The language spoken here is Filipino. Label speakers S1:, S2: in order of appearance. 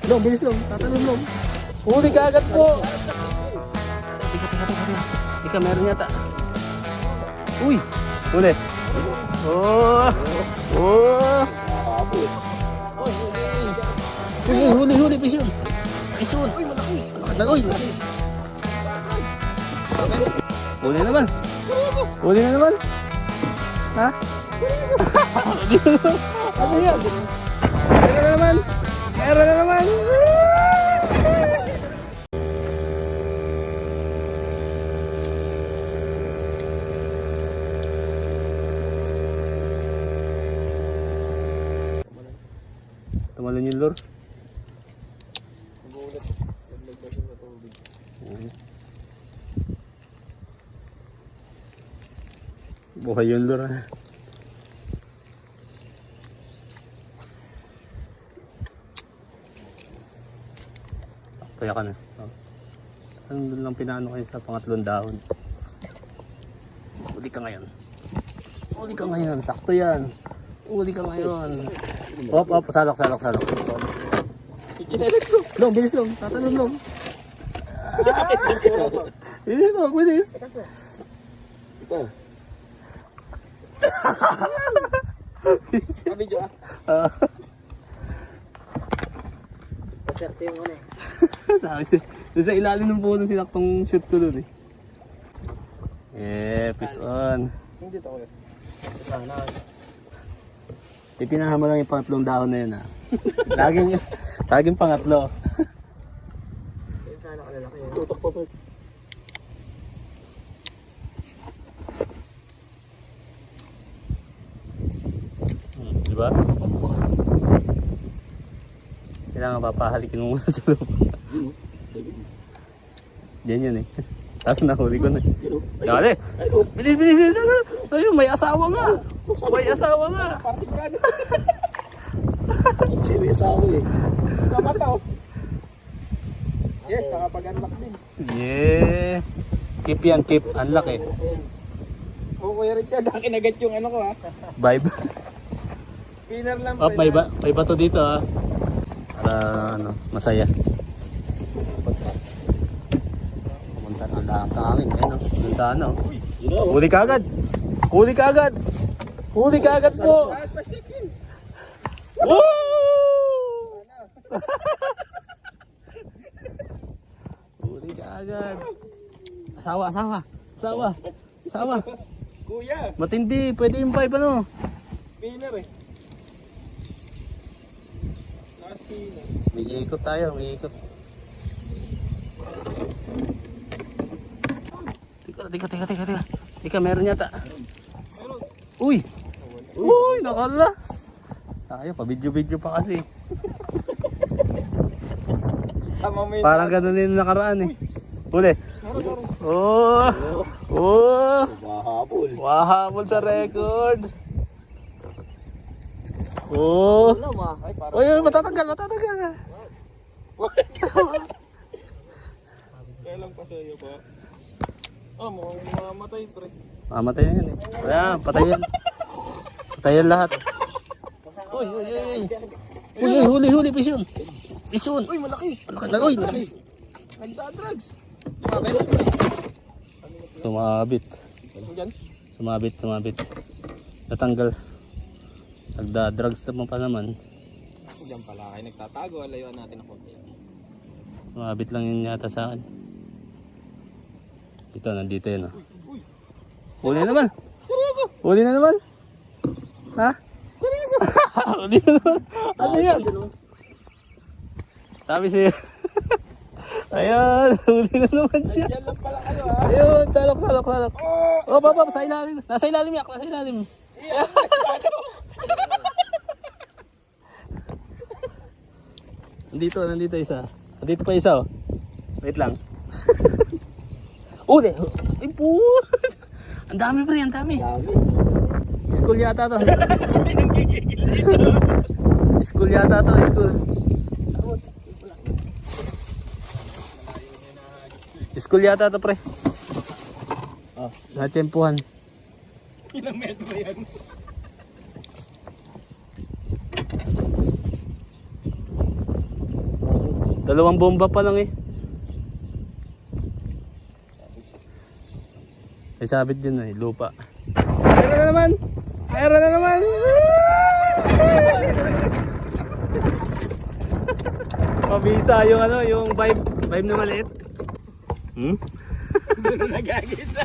S1: Long, bilis long. Tatalon long. Huli ka agad po. Tika. Tika, meron yata. Uy, huli. Oh. Huli, pisyon. Uy, malaki. Huli naman. Ha? Ano yan? Meron na naman. Tumalon yung lure. Buhay yung lure. Kaya ka na. Doon lang pinano kayo sa pangatlong dahon. Uli ka ngayon. Sakto yan. Uli ka ngayon. Op, salok. Long, bilis long. Tatalon long. Bilis.
S2: Ito. Video ah. Paserte mo na eh.
S1: Sabi sa ilalim ng puno sinaktong shoot ko dun eh. Peace on.
S2: Hindi to kuya.
S1: Pipinahan mo lang yung pangatlong dahon na yun ha. Laging pangatlo.
S2: Kaya sana kalalaki yun.
S1: Tutok po. Diba? Kailangan papahalikin mo muna sa loob. Diyan yun eh. Tapos nahuli ko na. Dali! Bilis! Ayun, may asawa nga!
S2: May asawa eh. Sama tao. Yes, nakapag-unlock din.
S1: Yeah! Keep yan, keep. Unlock eh.
S2: Oo, Kuya Richard, kinagat yung ano ko ha.
S1: Vibe.
S2: Spinner lang
S1: Oh, may bato dito ha. Para masaya. Pumunta na lang sa amin. Ayun o. Doon sa ano. Huli ka agad po. Woo! Huli ka agad. Asawa.
S2: Kuya,
S1: Matindi. Pwede yung pipe ano.
S2: spinner eh. Spinner.
S1: May ikot tayo. Tika, meron yata. Uy, nakalas. Tayo, pa-video pa kasi.
S2: Sama mo yun.
S1: Parang ganun din yung nakaraan eh. Huli. Wahabol sa record. Matatanggal.
S2: Kailang pa sa'yo pa. Mukhang mamatay pre.
S1: Mamatay na yan eh. Kaya, patayan lahat. Huli, pisyon.
S2: Uy, malaki.
S1: Malaki.
S2: Nagda-drugs.
S1: Sumabit.
S2: Diyan.
S1: Sumabit. Natanggal. Nagda-drugs naman pa naman.
S2: Diyan pala kayo nagtatago. Layuan natin ako.
S1: Sumabit lang yun yata sa akin. Ito, nandito yun. Huli na naman.
S2: Seryoso?
S1: Huli na naman. Ha?
S2: Seryoso?
S1: Huli na naman. Ano yan? Sabi siya. Ayan, huli na naman siya.
S2: Diyan lang pala kayo ha.
S1: Ayun, salok. Papa, sa ilalim. Nasa ilalim yak, nasa ilalim. Nandito isa. Nandito pa isa oh. Wait lang. Uli! Ay po! Ang dami pre, ang dami. School yata to. School. School yata to pre. Natsempuhan.
S2: Ilang metro yan?
S1: Dalawang bomba pa lang eh. May sabit dyan eh, lupa. Meron na naman! Meron na naman! Mabisa yung ano, yung vibe na maliit. Hmm?
S2: Nagagisa.